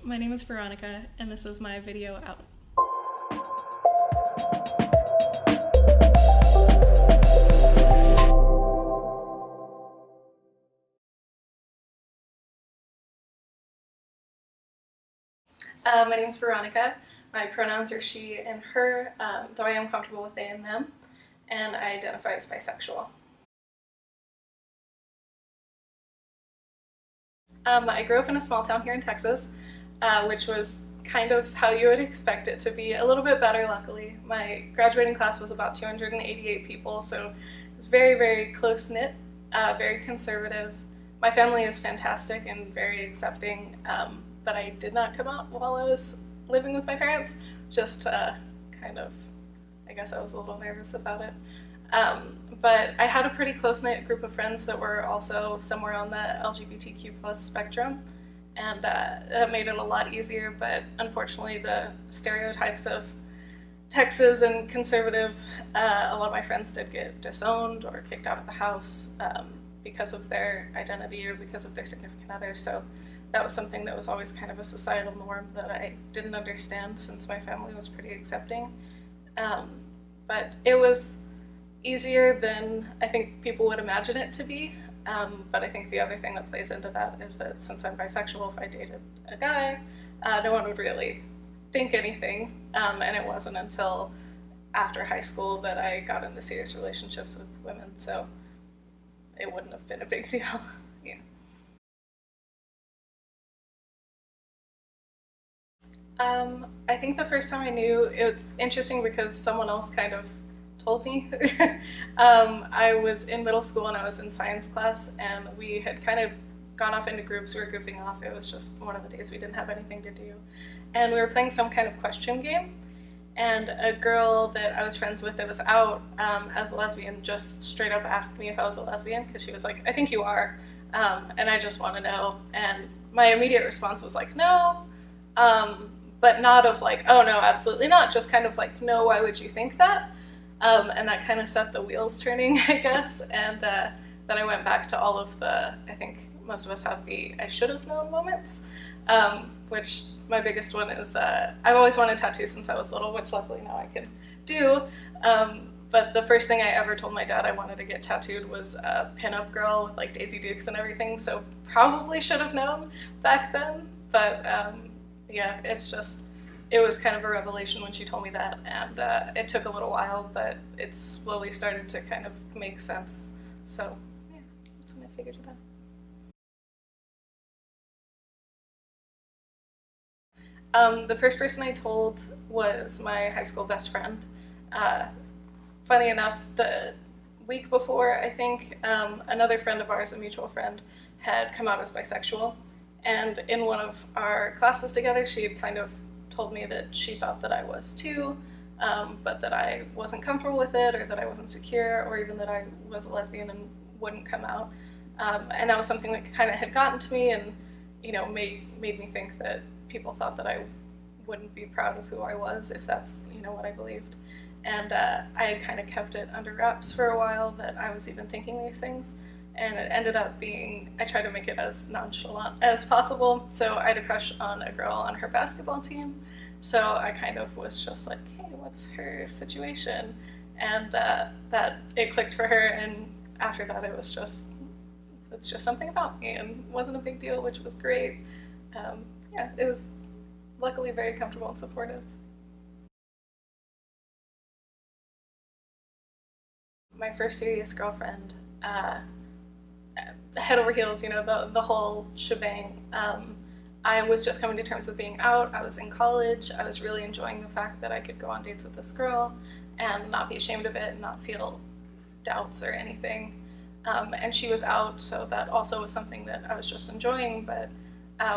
My name is Veronica, and this is my video out. My name is Veronica. My pronouns are she and her, though I am comfortable with they and them, and I identify as bisexual. I grew up in a small town here in Texas, which was kind of how you would expect it to be. A little bit better, luckily. My graduating class was about 288 people, so it was very, very close-knit, very conservative. My family is fantastic and very accepting, but I did not come out while I was living with my parents. Just kind of, I guess I was a little nervous about it. But I had a pretty close-knit group of friends that were also somewhere on the LGBTQ plus spectrum, and that made it a lot easier, but unfortunately the stereotypes of Texas and conservative, a lot of my friends did get disowned or kicked out of the house because of their identity or because of their significant other, so that was something that was always kind of a societal norm that I didn't understand since my family was pretty accepting. But it was easier than I think people would imagine it to be. But I think the other thing that plays into that is that since I'm bisexual, if I dated a guy, no one would really think anything. And it wasn't until after high school that I got into serious relationships with women, so it wouldn't have been a big deal. Yeah. I think the first time I knew, it was interesting because someone else kind of told me. I was in middle school and I was in science class, and we had kind of gone off into groups. We were goofing off. It was just one of the days we didn't have anything to do. And we were playing some kind of question game, and a girl that I was friends with that was out as a lesbian just straight up asked me if I was a lesbian, because she was like, "I think you are," and I just want to know. And my immediate response was like, "No," but not of like, "Oh no, absolutely not," just kind of like, "No, why would you think that?" And that kind of set the wheels turning, I guess. And then I went back to all of the, I think most of us have the I should have known moments, which my biggest one is I've always wanted tattoos since I was little, which luckily now I can do. But the first thing I ever told my dad I wanted to get tattooed was a pinup girl with like Daisy Dukes and everything, so probably should have known back then. But yeah, it was kind of a revelation when she told me that, and it took a little while, but it slowly started to kind of make sense. So yeah, that's when I figured it out. The first person I told was my high school best friend. Uh, Funny enough, the week before, I think, another friend of ours, a mutual friend, had come out as bisexual, and in one of our classes together, she had kind of told me that she thought that I was too, but that I wasn't comfortable with it, or that I wasn't secure, or even that I was a lesbian and wouldn't come out. And that was something that kind of had gotten to me, and made me think that people thought that I wouldn't be proud of who I was if that's what I believed. And I had kind of kept it under wraps for a while that I was even thinking these things. And it ended up being, I tried to make it as nonchalant as possible. So I had a crush on a girl on her basketball team. So I kind of was just like, hey, what's her situation? And that it clicked for her. And after that, it's just something about me, and it wasn't a big deal, which was great. Yeah, it was luckily very comfortable and supportive. My first serious girlfriend, head over heels, the whole shebang. I was just coming to terms with being out. I was in college. I was really enjoying the fact that I could go on dates with this girl and not be ashamed of it and not feel doubts or anything. And she was out, so that also was something that I was just enjoying. But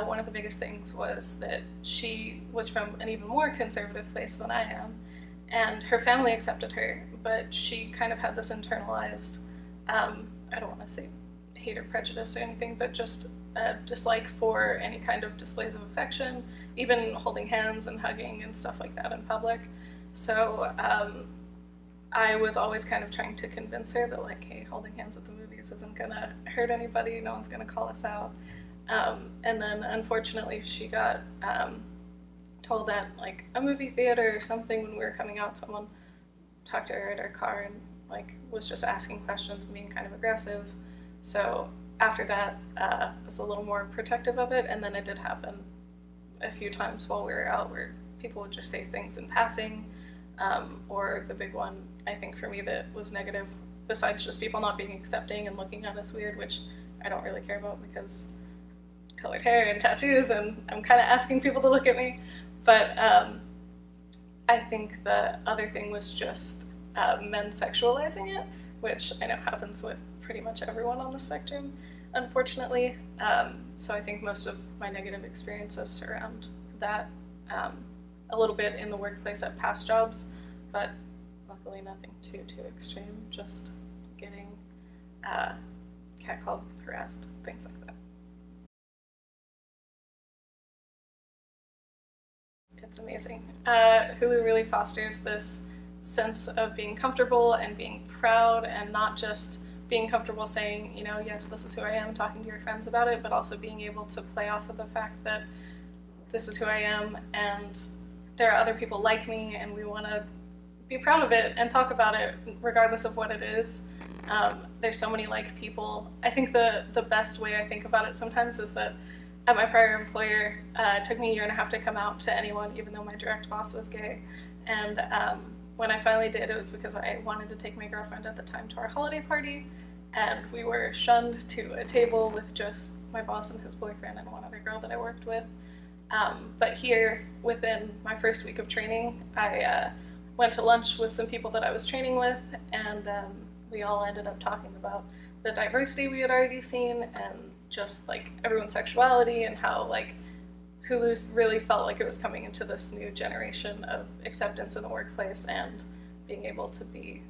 one of the biggest things was that she was from an even more conservative place than I am, and her family accepted her, but she kind of had this internalized, I don't want to say hate or prejudice or anything, but just a dislike for any kind of displays of affection, even holding hands and hugging and stuff like that in public. So I was always kind of trying to convince her that, like, hey, holding hands at the movies isn't gonna hurt anybody, no one's gonna call us out. And then unfortunately she got told at like a movie theater or something when we were coming out, someone talked to her at her car and like was just asking questions and being kind of aggressive. So after that, I was a little more protective of it, and then it did happen a few times while we were out where people would just say things in passing, or the big one I think for me that was negative, besides just people not being accepting and looking at us weird, which I don't really care about because colored hair and tattoos, and I'm kind of asking people to look at me. But I think the other thing was just men sexualizing it, which I know happens with pretty much everyone on the spectrum, unfortunately. So I think most of my negative experiences surround that, a little bit in the workplace at past jobs, but luckily nothing too extreme, just getting catcalled, harassed, things like that. It's amazing. Hulu really fosters this sense of being comfortable and being proud, and not just being comfortable saying, you know, yes, this is who I am, talking to your friends about it, but also being able to play off of the fact that this is who I am and there are other people like me, and we want to be proud of it and talk about it regardless of what it is. There's so many like people. I think the best way I think about it sometimes is that at my prior employer, it took me a year and a half to come out to anyone, even though my direct boss was gay. And when I finally did, it was because I wanted to take my girlfriend at the time to our holiday party, and we were shunned to a table with just my boss and his boyfriend and one other girl that I worked with. But here, within my first week of training, I went to lunch with some people that I was training with, and we all ended up talking about the diversity we had already seen, and just like everyone's sexuality, and how like Hulu really felt like it was coming into this new generation of acceptance in the workplace and being able to be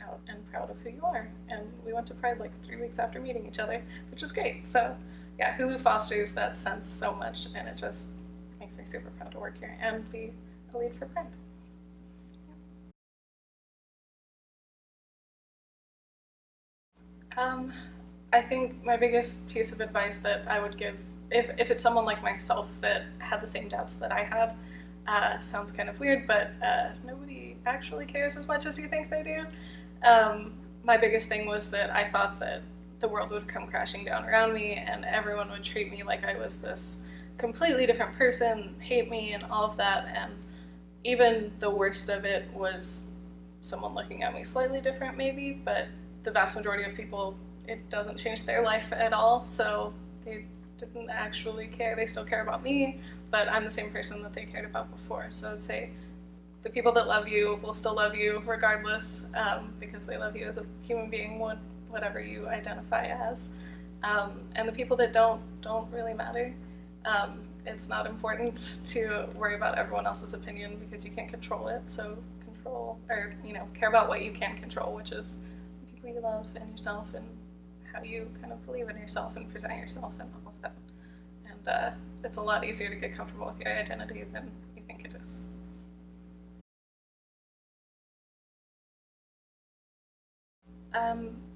out and proud of who you are. And we went to Pride like 3 weeks after meeting each other, which was great. So yeah, Hulu fosters that sense so much, and it just makes me super proud to work here and be a lead for Pride. I think my biggest piece of advice that I would give, if it's someone like myself that had the same doubts that I had, sounds kind of weird, but nobody actually cares as much as you think they do. My biggest thing was that I thought that the world would come crashing down around me and everyone would treat me like I was this completely different person, hate me and all of that, and even the worst of it was someone looking at me slightly different maybe, but the vast majority of people, it doesn't change their life at all, so they didn't actually care. They still care about me, but I'm the same person that they cared about before. So I'd say the people that love you will still love you regardless, because they love you as a human being, whatever you identify as. And the people that don't really matter. It's not important to worry about everyone else's opinion because you can't control it. So control, or care about what you can control, which is the people you love and yourself, and how you kind of believe in yourself and present yourself and all of that. And it's a lot easier to get comfortable with your identity than you think it is.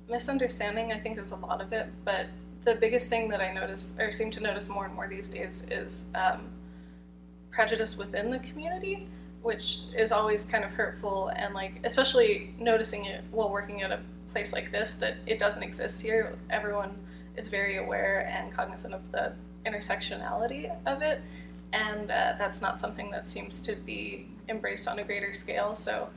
Misunderstanding, I think, is a lot of it, but the biggest thing that I notice, or seem to notice more and more these days, is prejudice within the community, which is always kind of hurtful, and like especially noticing it while working at a place like this, that it doesn't exist here. Everyone is very aware and cognizant of the intersectionality of it, and that's not something that seems to be embraced on a greater scale. So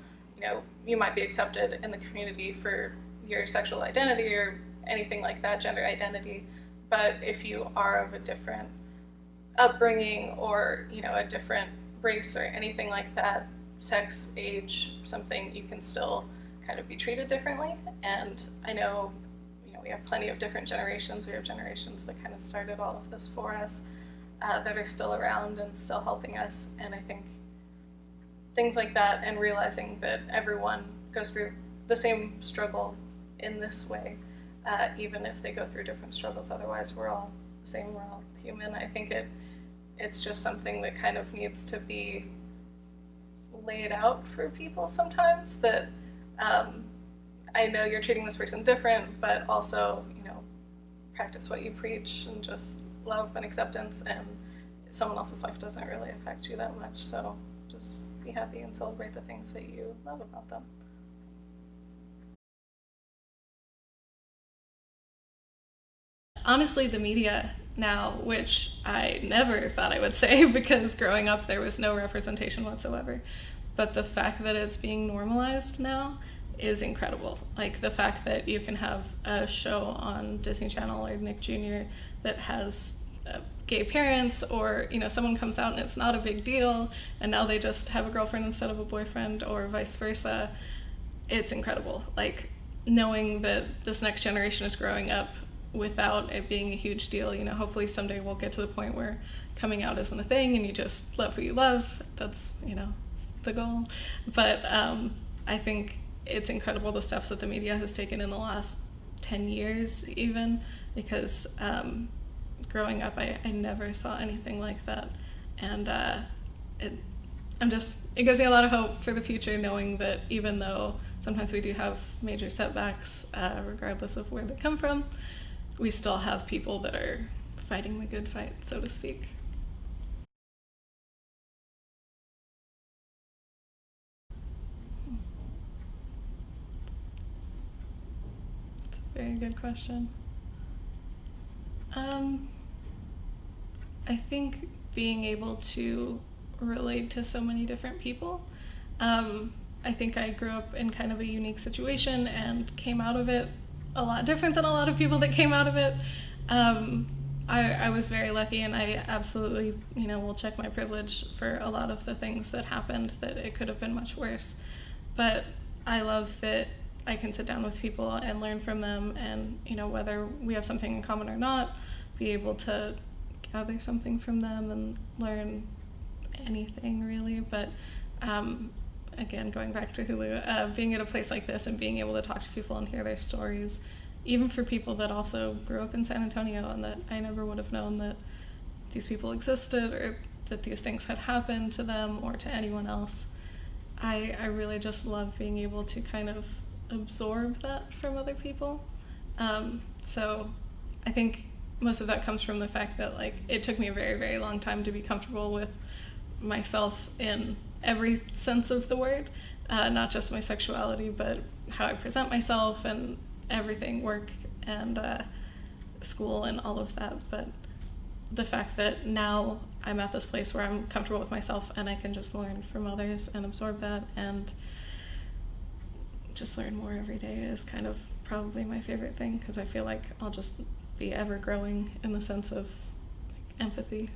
you might be accepted in the community for your sexual identity or anything like that, gender identity, but if you are of a different upbringing or a different race or anything like that, sex, age, something, you can still kind of be treated differently. And I know we have plenty of different generations. We have generations that kind of started all of this for us, that are still around and still helping us. And I think things like that, and realizing that everyone goes through the same struggle in this way, even if they go through different struggles. Otherwise, we're all the same, we're all human. I think it's just something that kind of needs to be laid out for people sometimes, that I know you're treating this person different, but also, practice what you preach and just love and acceptance, and someone else's life doesn't really affect you that much. So just be happy and celebrate the things that you love about them. Honestly, the media now, which I never thought I would say because growing up there was no representation whatsoever, but the fact that it's being normalized now is incredible. Like the fact that you can have a show on Disney Channel or Nick Jr. that has gay parents, or someone comes out and it's not a big deal and now they just have a girlfriend instead of a boyfriend, or vice versa. It's incredible. Like knowing that this next generation is growing up without it being a huge deal. Hopefully someday we'll get to the point where coming out isn't a thing and you just love who you love. That's the goal. But I think it's incredible the steps that the media has taken in the last 10 years even, because growing up I never saw anything like that, and it gives me a lot of hope for the future, knowing that even though sometimes we do have major setbacks, regardless of where they come from, we still have people that are fighting the good fight, so to speak. It's a very good question. I think being able to relate to so many different people. I think I grew up in kind of a unique situation and came out of it a lot different than a lot of people that came out of it. I was very lucky, and I absolutely, will check my privilege for a lot of the things that happened, that it could have been much worse. But I love that I can sit down with people and learn from them, and, whether we have something in common or not, be able to gather something from them and learn anything really. But again, going back to Hulu, being at a place like this and being able to talk to people and hear their stories, even for people that also grew up in San Antonio and that I never would have known that these people existed or that these things had happened to them or to anyone else. I really just love being able to kind of absorb that from other people. So I think most of that comes from the fact that it took me a very, very long time to be comfortable with myself in every sense of the word, not just my sexuality, but how I present myself and everything, work and school and all of that. But the fact that now I'm at this place where I'm comfortable with myself and I can just learn from others and absorb that and just learn more every day is kind of probably my favorite thing, because I feel like I'll just be ever growing in the sense of empathy.